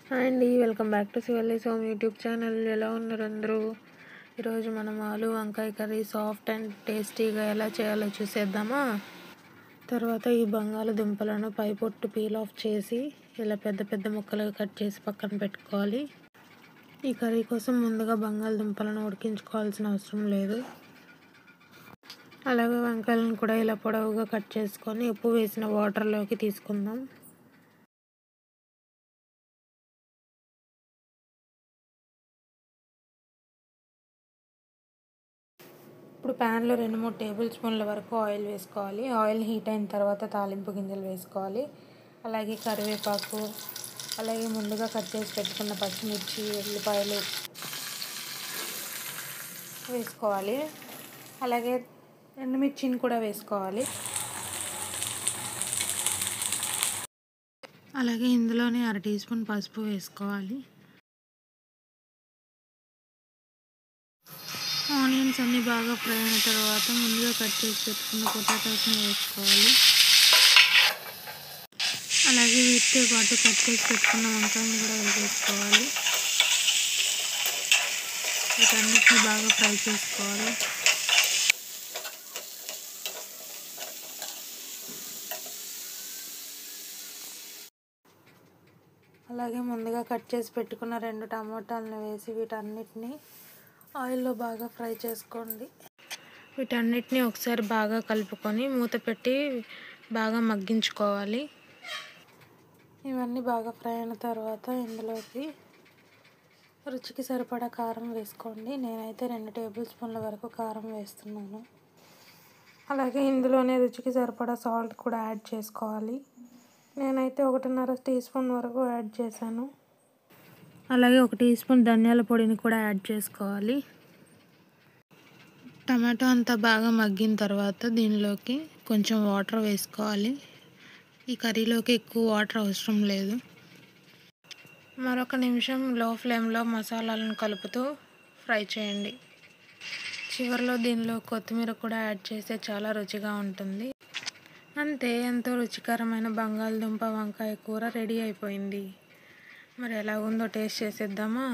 Hi అండి, welcome back to శివల్లి సోమ్ యూట్యూబ్ ఛానల్. ఎలా ఉన్నారు అందరూ? ఈరోజు మనం ఆలు వంకాయ కర్రీ సాఫ్ట్ అండ్ టేస్టీగా ఎలా చేయాలో చూసేద్దామా. తర్వాత ఈ బంగాళదుంపలను పై పొట్టు పీల్ ఆఫ్ చేసి ఇలా పెద్ద పెద్ద ముక్కలుగా కట్ చేసి పక్కన పెట్టుకోవాలి. ఈ కర్రీ కోసం ముందుగా బంగాళదుంపలను ఉడికించుకోవాల్సిన అవసరం లేదు. అలాగే వంకాయలను కూడా ఇలా పొడవుగా కట్ చేసుకొని ఉప్పు వేసిన వాటర్లోకి తీసుకుందాం. ఇప్పుడు ప్యాన్లో 2-3 టేబుల్ స్పూన్ల వరకు ఆయిల్ వేసుకోవాలి. ఆయిల్ హీట్ అయిన తర్వాత తాలింపు గింజలు వేసుకోవాలి. అలాగే కరివేపాకు, అలాగే ముందుగా కట్ చేసి పెట్టుకున్న పచ్చిమిర్చి, ఉల్లిపాయలు వేసుకోవాలి. అలాగే ఎండుమిర్చిని కూడా వేసుకోవాలి. అలాగే ఇందులోనే 1/2 టీ స్పూన్ పసుపు వేసుకోవాలి. ఆనియన్స్ అన్నీ బాగా ఫ్రై అయిన తర్వాత ముందుగా కట్ చేసి పెట్టుకున్న పొటాటోస్ని వేసుకోవాలి. అలాగే వీటితో పాటు కట్ చేసి పెట్టుకున్న వంకాయలను కూడా వేసుకోవాలి. వీటన్నిటిని బాగా ఫ్రై చేసుకోవాలి. అలాగే ముందుగా కట్ చేసి పెట్టుకున్న 2 టమాటాలను వేసి వీటన్నిటిని ఆయిల్లో బాగా ఫ్రై చేసుకోండి. వీటన్నిటిని ఒకసారి బాగా కలుపుకొని మూత పెట్టి బాగా మగ్గించుకోవాలి. ఇవన్నీ బాగా ఫ్రై అయిన తర్వాత ఇందులోకి రుచికి సరిపడా కారం వేసుకోండి. నేనైతే 2 టేబుల్ స్పూన్ల వరకు కారం వేస్తున్నాను. అలాగే ఇందులోనే రుచికి సరిపడా సాల్ట్ కూడా యాడ్ చేసుకోవాలి. నేనైతే 1.5 టీ స్పూన్ వరకు యాడ్ చేశాను. అలాగే 1 టీ స్పూన్ ధనియాల పొడిని కూడా యాడ్ చేసుకోవాలి. టమాటో అంతా బాగా మగ్గిన తర్వాత దీనిలోకి కొంచెం వాటర్ వేసుకోవాలి. ఈ కర్రీలోకి ఎక్కువ వాటర్ అవసరం లేదు. మరొక నిమిషం లో ఫ్లేమ్లో మసాలాలను కలుపుతూ ఫ్రై చేయండి. చివరిలో దీనిలో కొత్తిమీర కూడా యాడ్ చేస్తే చాలా రుచిగా ఉంటుంది. అంతే, ఎంతో రుచికరమైన బంగాళదుంప వంకాయ కూర రెడీ అయిపోయింది. మరి ఎలా ఉందో టేస్ట్ చేసేద్దామా.